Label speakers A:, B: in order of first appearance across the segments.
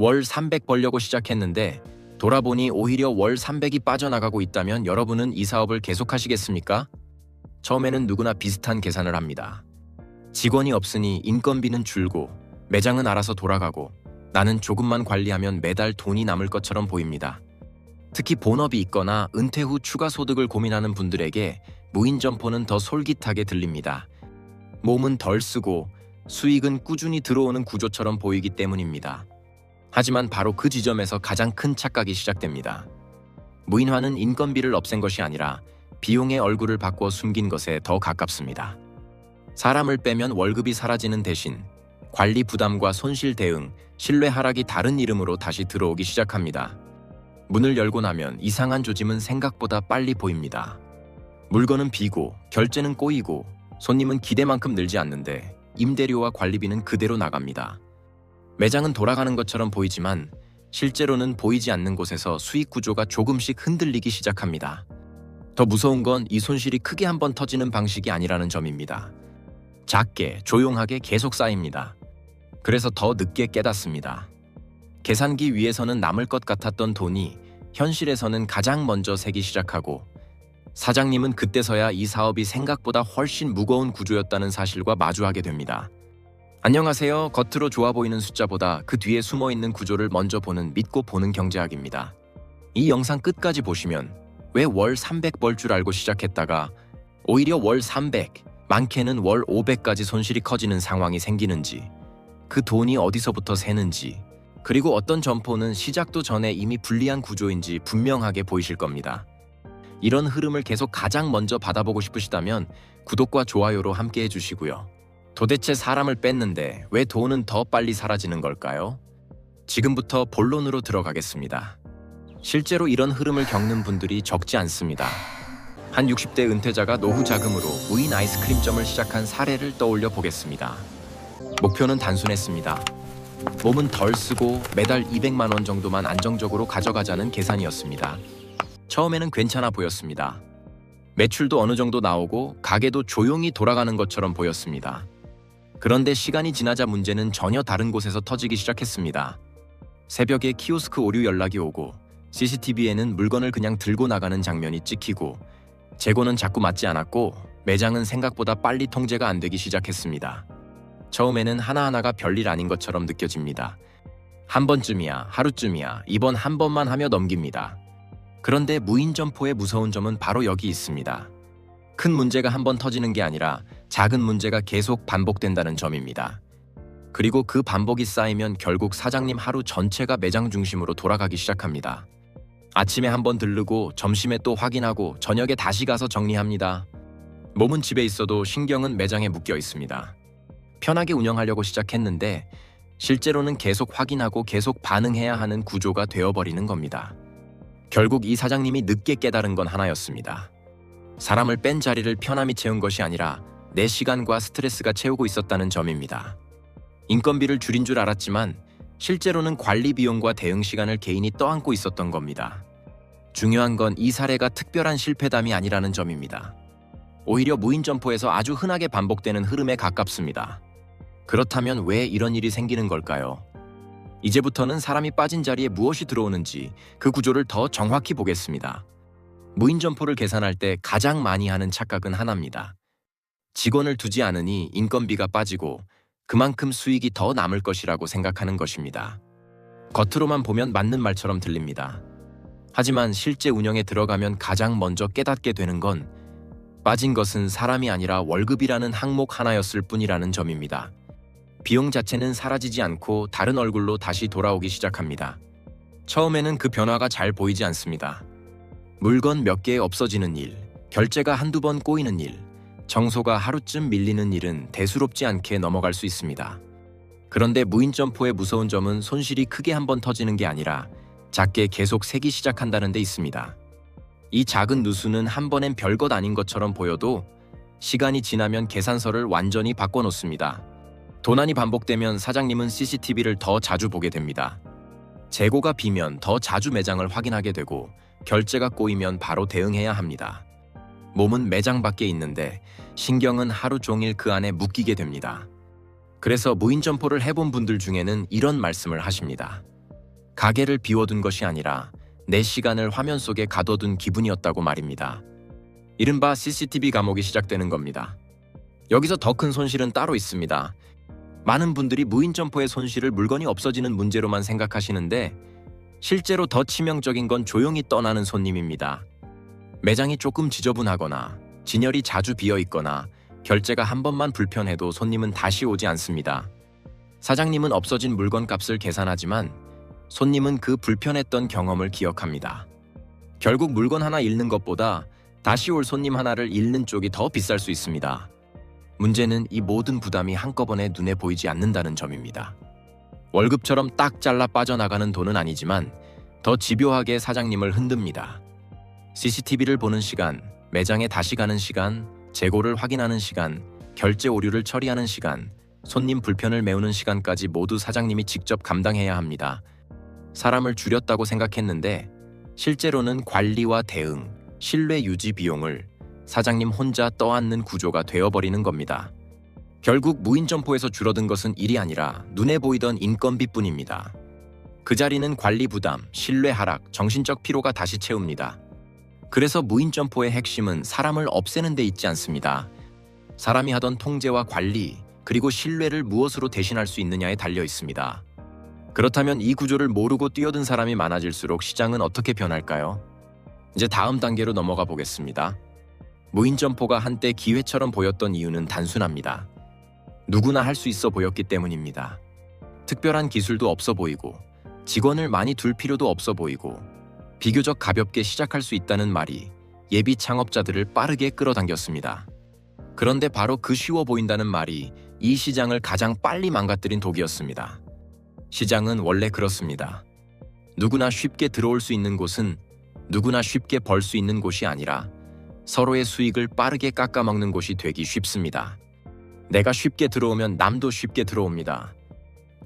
A: 월 300 벌려고 시작했는데 돌아보니 오히려 월 300이 빠져나가고 있다면 여러분은 이 사업을 계속하시겠습니까? 처음에는 누구나 비슷한 계산을 합니다. 직원이 없으니 인건비는 줄고 매장은 알아서 돌아가고 나는 조금만 관리하면 매달 돈이 남을 것처럼 보입니다. 특히 본업이 있거나 은퇴 후 추가 소득을 고민하는 분들에게 무인점포는 더 솔깃하게 들립니다. 몸은 덜 쓰고 수익은 꾸준히 들어오는 구조처럼 보이기 때문입니다. 하지만 바로 그 지점에서 가장 큰 착각이 시작됩니다. 무인화는 인건비를 없앤 것이 아니라 비용의 얼굴을 바꿔 숨긴 것에 더 가깝습니다. 사람을 빼면 월급이 사라지는 대신 관리 부담과 손실 대응, 신뢰 하락이 다른 이름으로 다시 들어오기 시작합니다. 문을 열고 나면 이상한 조짐은 생각보다 빨리 보입니다. 물건은 비고, 결제는 꼬이고, 손님은 기대만큼 늘지 않는데 임대료와 관리비는 그대로 나갑니다. 매장은 돌아가는 것처럼 보이지만 실제로는 보이지 않는 곳에서 수익 구조가 조금씩 흔들리기 시작합니다. 더 무서운 건 이 손실이 크게 한번 터지는 방식이 아니라는 점입니다. 작게, 조용하게 계속 쌓입니다. 그래서 더 늦게 깨닫습니다. 계산기 위에서는 남을 것 같았던 돈이 현실에서는 가장 먼저 새기 시작하고 사장님은 그때서야 이 사업이 생각보다 훨씬 무거운 구조였다는 사실과 마주하게 됩니다. 안녕하세요. 겉으로 좋아 보이는 숫자보다 그 뒤에 숨어있는 구조를 먼저 보는 믿고 보는 경제학입니다. 이 영상 끝까지 보시면 왜 월 300 벌 줄 알고 시작했다가 오히려 월 300, 많게는 월 500까지 손실이 커지는 상황이 생기는지, 그 돈이 어디서부터 새는지, 그리고 어떤 점포는 시작도 전에 이미 불리한 구조인지 분명하게 보이실 겁니다. 이런 흐름을 계속 가장 먼저 받아보고 싶으시다면 구독과 좋아요로 함께 해주시고요. 도대체 사람을 뺐는데 왜 돈은 더 빨리 사라지는 걸까요? 지금부터 본론으로 들어가겠습니다. 실제로 이런 흐름을 겪는 분들이 적지 않습니다. 한 60대 은퇴자가 노후 자금으로 무인 아이스크림점을 시작한 사례를 떠올려 보겠습니다. 목표는 단순했습니다. 몸은 덜 쓰고 매달 200만 원 정도만 안정적으로 가져가자는 계산이었습니다. 처음에는 괜찮아 보였습니다. 매출도 어느 정도 나오고 가게도 조용히 돌아가는 것처럼 보였습니다. 그런데 시간이 지나자 문제는 전혀 다른 곳에서 터지기 시작했습니다. 새벽에 키오스크 오류 연락이 오고 CCTV에는 물건을 그냥 들고 나가는 장면이 찍히고 재고는 자꾸 맞지 않았고 매장은 생각보다 빨리 통제가 안 되기 시작했습니다. 처음에는 하나하나가 별일 아닌 것처럼 느껴집니다. 한 번쯤이야, 하루쯤이야, 이번 한 번만 하며 넘깁니다. 그런데 무인 점포의 무서운 점은 바로 여기 있습니다. 큰 문제가 한 번 터지는 게 아니라 작은 문제가 계속 반복된다는 점입니다. 그리고 그 반복이 쌓이면 결국 사장님 하루 전체가 매장 중심으로 돌아가기 시작합니다. 아침에 한 번 들르고 점심에 또 확인하고 저녁에 다시 가서 정리합니다. 몸은 집에 있어도 신경은 매장에 묶여 있습니다. 편하게 운영하려고 시작했는데 실제로는 계속 확인하고 계속 반응해야 하는 구조가 되어버리는 겁니다. 결국 이 사장님이 늦게 깨달은 건 하나였습니다. 사람을 뺀 자리를 편함이 채운 것이 아니라 내 시간과 스트레스가 채우고 있었다는 점입니다. 인건비를 줄인 줄 알았지만 실제로는 관리 비용과 대응 시간을 개인이 떠안고 있었던 겁니다. 중요한 건 이 사례가 특별한 실패담이 아니라는 점입니다. 오히려 무인 점포에서 아주 흔하게 반복되는 흐름에 가깝습니다. 그렇다면 왜 이런 일이 생기는 걸까요? 이제부터는 사람이 빠진 자리에 무엇이 들어오는지 그 구조를 더 정확히 보겠습니다. 무인 점포를 계산할 때 가장 많이 하는 착각은 하나입니다. 직원을 두지 않으니 인건비가 빠지고 그만큼 수익이 더 남을 것이라고 생각하는 것입니다. 겉으로만 보면 맞는 말처럼 들립니다. 하지만 실제 운영에 들어가면 가장 먼저 깨닫게 되는 건 빠진 것은 사람이 아니라 월급이라는 항목 하나였을 뿐이라는 점입니다. 비용 자체는 사라지지 않고 다른 얼굴로 다시 돌아오기 시작합니다. 처음에는 그 변화가 잘 보이지 않습니다. 물건 몇 개 없어지는 일, 결제가 한두 번 꼬이는 일, 청소가 하루쯤 밀리는 일은 대수롭지 않게 넘어갈 수 있습니다. 그런데 무인 점포의 무서운 점은 손실이 크게 한번 터지는 게 아니라 작게 계속 새기 시작한다는 데 있습니다. 이 작은 누수는 한 번엔 별것 아닌 것처럼 보여도 시간이 지나면 계산서를 완전히 바꿔놓습니다. 도난이 반복되면 사장님은 CCTV를 더 자주 보게 됩니다. 재고가 비면 더 자주 매장을 확인하게 되고 결제가 꼬이면 바로 대응해야 합니다. 몸은 매장 밖에 있는데 신경은 하루 종일 그 안에 묶이게 됩니다. 그래서 무인 점포를 해본 분들 중에는 이런 말씀을 하십니다. 가게를 비워둔 것이 아니라 내 시간을 화면 속에 가둬둔 기분이었다고 말입니다. 이른바 CCTV 감옥이 시작되는 겁니다. 여기서 더 큰 손실은 따로 있습니다. 많은 분들이 무인 점포의 손실을 물건이 없어지는 문제로만 생각하시는데 실제로 더 치명적인 건 조용히 떠나는 손님입니다. 매장이 조금 지저분하거나 진열이 자주 비어있거나 결제가 한 번만 불편해도 손님은 다시 오지 않습니다. 사장님은 없어진 물건 값을 계산하지만 손님은 그 불편했던 경험을 기억합니다. 결국 물건 하나 잃는 것보다 다시 올 손님 하나를 잃는 쪽이 더 비쌀 수 있습니다. 문제는 이 모든 부담이 한꺼번에 눈에 보이지 않는다는 점입니다. 월급처럼 딱 잘라 빠져나가는 돈은 아니지만 더 집요하게 사장님을 흔듭니다. CCTV를 보는 시간, 매장에 다시 가는 시간, 재고를 확인하는 시간, 결제 오류를 처리하는 시간, 손님 불편을 메우는 시간까지 모두 사장님이 직접 감당해야 합니다. 사람을 줄였다고 생각했는데 실제로는 관리와 대응, 신뢰 유지 비용을 사장님 혼자 떠안는 구조가 되어버리는 겁니다. 결국 무인 점포에서 줄어든 것은 일이 아니라 눈에 보이던 인건비뿐입니다. 그 자리는 관리 부담, 신뢰 하락, 정신적 피로가 다시 채웁니다. 그래서 무인 점포의 핵심은 사람을 없애는 데 있지 않습니다. 사람이 하던 통제와 관리, 그리고 신뢰를 무엇으로 대신할 수 있느냐에 달려 있습니다. 그렇다면 이 구조를 모르고 뛰어든 사람이 많아질수록 시장은 어떻게 변할까요? 이제 다음 단계로 넘어가 보겠습니다. 무인 점포가 한때 기회처럼 보였던 이유는 단순합니다. 누구나 할 수 있어 보였기 때문입니다. 특별한 기술도 없어 보이고 직원을 많이 둘 필요도 없어 보이고 비교적 가볍게 시작할 수 있다는 말이 예비 창업자들을 빠르게 끌어당겼습니다. 그런데 바로 그 쉬워 보인다는 말이 이 시장을 가장 빨리 망가뜨린 독이었습니다. 시장은 원래 그렇습니다. 누구나 쉽게 들어올 수 있는 곳은 누구나 쉽게 벌 수 있는 곳이 아니라 서로의 수익을 빠르게 깎아먹는 곳이 되기 쉽습니다. 내가 쉽게 들어오면 남도 쉽게 들어옵니다.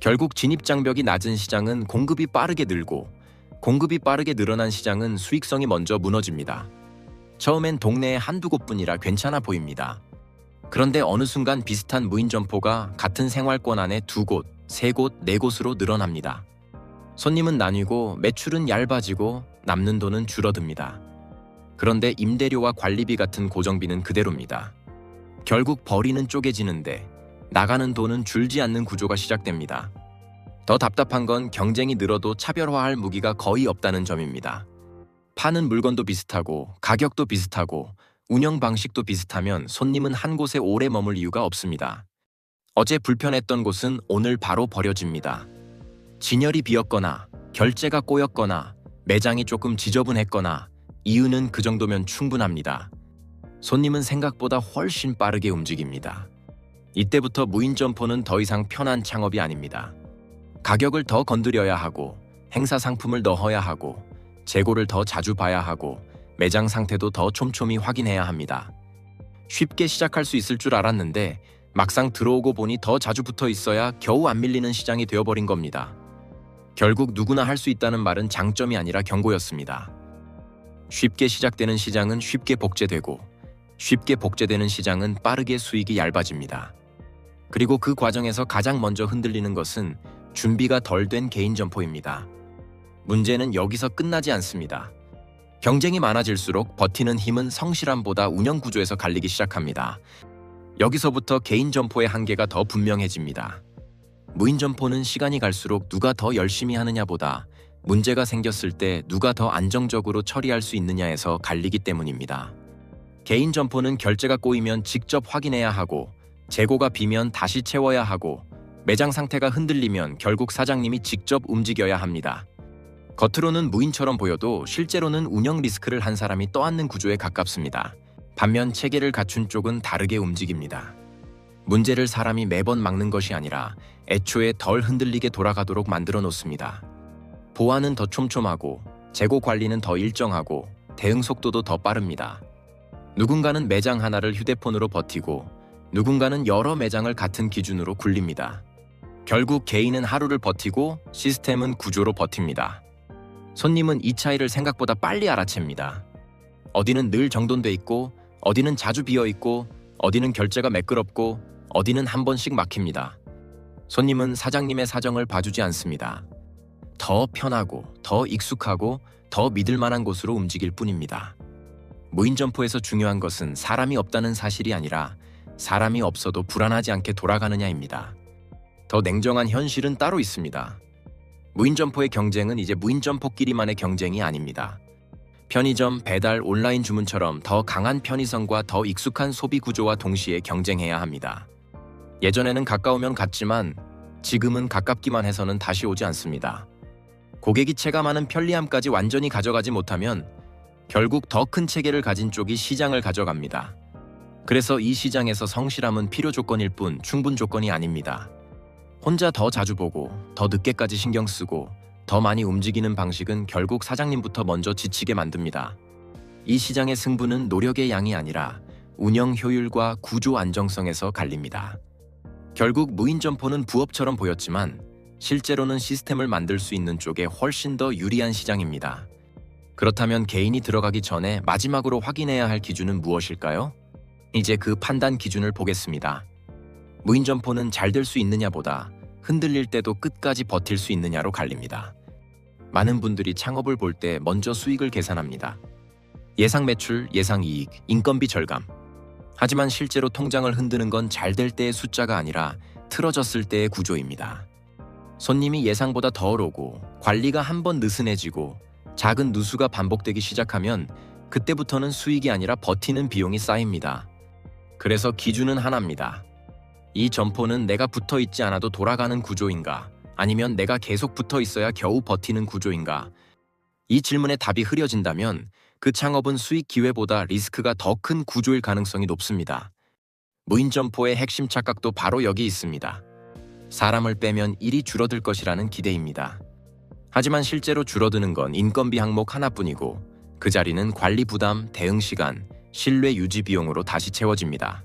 A: 결국 진입장벽이 낮은 시장은 공급이 빠르게 늘고 공급이 빠르게 늘어난 시장은 수익성이 먼저 무너집니다. 처음엔 동네에 한두 곳뿐이라 괜찮아 보입니다. 그런데 어느 순간 비슷한 무인 점포가 같은 생활권 안에 두 곳, 세 곳, 네 곳으로 늘어납니다. 손님은 나뉘고 매출은 얇아지고 남는 돈은 줄어듭니다. 그런데 임대료와 관리비 같은 고정비는 그대로입니다. 결국 벌이는 쪼개지는데 나가는 돈은 줄지 않는 구조가 시작됩니다. 더 답답한 건 경쟁이 늘어도 차별화할 무기가 거의 없다는 점입니다. 파는 물건도 비슷하고 가격도 비슷하고 운영 방식도 비슷하면 손님은 한 곳에 오래 머물 이유가 없습니다. 어제 불편했던 곳은 오늘 바로 버려집니다. 진열이 비었거나 결제가 꼬였거나 매장이 조금 지저분했거나 이유는 그 정도면 충분합니다. 손님은 생각보다 훨씬 빠르게 움직입니다. 이때부터 무인 점포는 더 이상 편한 창업이 아닙니다. 가격을 더 건드려야 하고 행사 상품을 넣어야 하고 재고를 더 자주 봐야 하고 매장 상태도 더 촘촘히 확인해야 합니다. 쉽게 시작할 수 있을 줄 알았는데 막상 들어오고 보니 더 자주 붙어 있어야 겨우 안 밀리는 시장이 되어버린 겁니다. 결국 누구나 할 수 있다는 말은 장점이 아니라 경고였습니다. 쉽게 시작되는 시장은 쉽게 복제되고 쉽게 복제되는 시장은 빠르게 수익이 얇아집니다. 그리고 그 과정에서 가장 먼저 흔들리는 것은 준비가 덜 된 개인 점포입니다. 문제는 여기서 끝나지 않습니다. 경쟁이 많아질수록 버티는 힘은 성실함보다 운영 구조에서 갈리기 시작합니다. 여기서부터 개인 점포의 한계가 더 분명해집니다. 무인 점포는 시간이 갈수록 누가 더 열심히 하느냐보다 문제가 생겼을 때 누가 더 안정적으로 처리할 수 있느냐에서 갈리기 때문입니다. 개인 점포는 결제가 꼬이면 직접 확인해야 하고 재고가 비면 다시 채워야 하고 매장 상태가 흔들리면 결국 사장님이 직접 움직여야 합니다. 겉으로는 무인처럼 보여도 실제로는 운영 리스크를 한 사람이 떠안는 구조에 가깝습니다. 반면 체계를 갖춘 쪽은 다르게 움직입니다. 문제를 사람이 매번 막는 것이 아니라 애초에 덜 흔들리게 돌아가도록 만들어 놓습니다. 보안은 더 촘촘하고 재고 관리는 더 일정하고 대응 속도도 더 빠릅니다. 누군가는 매장 하나를 휴대폰으로 버티고 누군가는 여러 매장을 같은 기준으로 굴립니다. 결국 개인은 하루를 버티고 시스템은 구조로 버팁니다. 손님은 이 차이를 생각보다 빨리 알아챕니다. 어디는 늘 정돈돼 있고 어디는 자주 비어 있고 어디는 결제가 매끄럽고 어디는 한 번씩 막힙니다. 손님은 사장님의 사정을 봐주지 않습니다. 더 편하고 더 익숙하고 더 믿을 만한 곳으로 움직일 뿐입니다. 무인점포에서 중요한 것은 사람이 없다는 사실이 아니라 사람이 없어도 불안하지 않게 돌아가느냐입니다. 더 냉정한 현실은 따로 있습니다. 무인점포의 경쟁은 이제 무인점포끼리만의 경쟁이 아닙니다. 편의점, 배달, 온라인 주문처럼 더 강한 편의성과 더 익숙한 소비 구조와 동시에 경쟁해야 합니다. 예전에는 가까우면 갔지만 지금은 가깝기만 해서는 다시 오지 않습니다. 고객이 체감하는 편리함까지 완전히 가져가지 못하면 결국 더 큰 체계를 가진 쪽이 시장을 가져갑니다. 그래서 이 시장에서 성실함은 필요 조건일 뿐 충분 조건이 아닙니다. 혼자 더 자주 보고 더 늦게까지 신경 쓰고 더 많이 움직이는 방식은 결국 사장님부터 먼저 지치게 만듭니다. 이 시장의 승부는 노력의 양이 아니라 운영 효율과 구조 안정성에서 갈립니다. 결국 무인점포는 부업처럼 보였지만 실제로는 시스템을 만들 수 있는 쪽에 훨씬 더 유리한 시장입니다. 그렇다면 개인이 들어가기 전에 마지막으로 확인해야 할 기준은 무엇일까요? 이제 그 판단 기준을 보겠습니다. 무인점포는 잘 될 수 있느냐보다 흔들릴 때도 끝까지 버틸 수 있느냐로 갈립니다. 많은 분들이 창업을 볼 때 먼저 수익을 계산합니다. 예상 매출, 예상 이익, 인건비 절감. 하지만 실제로 통장을 흔드는 건 잘 될 때의 숫자가 아니라 틀어졌을 때의 구조입니다. 손님이 예상보다 덜 오고 관리가 한번 느슨해지고 작은 누수가 반복되기 시작하면 그때부터는 수익이 아니라 버티는 비용이 쌓입니다. 그래서 기준은 하나입니다. 이 점포는 내가 붙어 있지 않아도 돌아가는 구조인가? 아니면 내가 계속 붙어 있어야 겨우 버티는 구조인가? 이 질문에 답이 흐려진다면 그 창업은 수익 기회보다 리스크가 더 큰 구조일 가능성이 높습니다. 무인점포의 핵심 착각도 바로 여기 있습니다. 사람을 빼면 일이 줄어들 것이라는 기대입니다. 하지만 실제로 줄어드는 건 인건비 항목 하나뿐이고 그 자리는 관리 부담, 대응 시간, 신뢰 유지 비용으로 다시 채워집니다.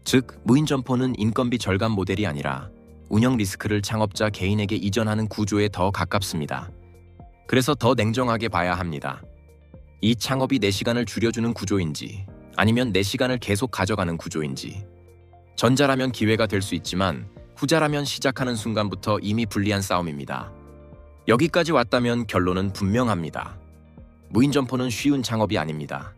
A: 즉, 무인점포는 인건비 절감 모델이 아니라 운영 리스크를 창업자 개인에게 이전하는 구조에 더 가깝습니다. 그래서 더 냉정하게 봐야 합니다. 이 창업이 내 시간을 줄여주는 구조인지 아니면 내 시간을 계속 가져가는 구조인지. 전자라면 기회가 될 수 있지만 후자라면 시작하는 순간부터 이미 불리한 싸움입니다. 여기까지 왔다면 결론은 분명합니다. 무인점포는 쉬운 창업이 아닙니다.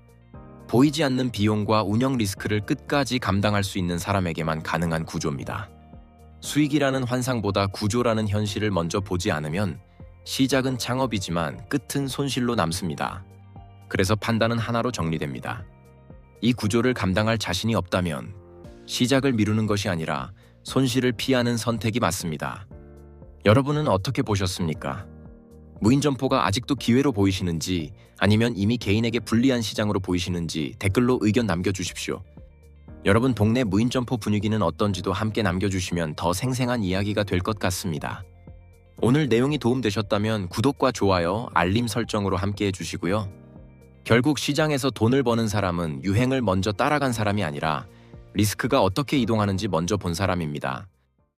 A: 보이지 않는 비용과 운영 리스크를 끝까지 감당할 수 있는 사람에게만 가능한 구조입니다. 수익이라는 환상보다 구조라는 현실을 먼저 보지 않으면 시작은 창업이지만 끝은 손실로 남습니다. 그래서 판단은 하나로 정리됩니다. 이 구조를 감당할 자신이 없다면 시작을 미루는 것이 아니라 손실을 피하는 선택이 맞습니다. 여러분은 어떻게 보셨습니까? 무인점포가 아직도 기회로 보이시는지 아니면 이미 개인에게 불리한 시장으로 보이시는지 댓글로 의견 남겨주십시오. 여러분 동네 무인점포 분위기는 어떤지도 함께 남겨주시면 더 생생한 이야기가 될 것 같습니다. 오늘 내용이 도움되셨다면 구독과 좋아요, 알림 설정으로 함께 해주시고요. 결국 시장에서 돈을 버는 사람은 유행을 먼저 따라간 사람이 아니라 리스크가 어떻게 이동하는지 먼저 본 사람입니다.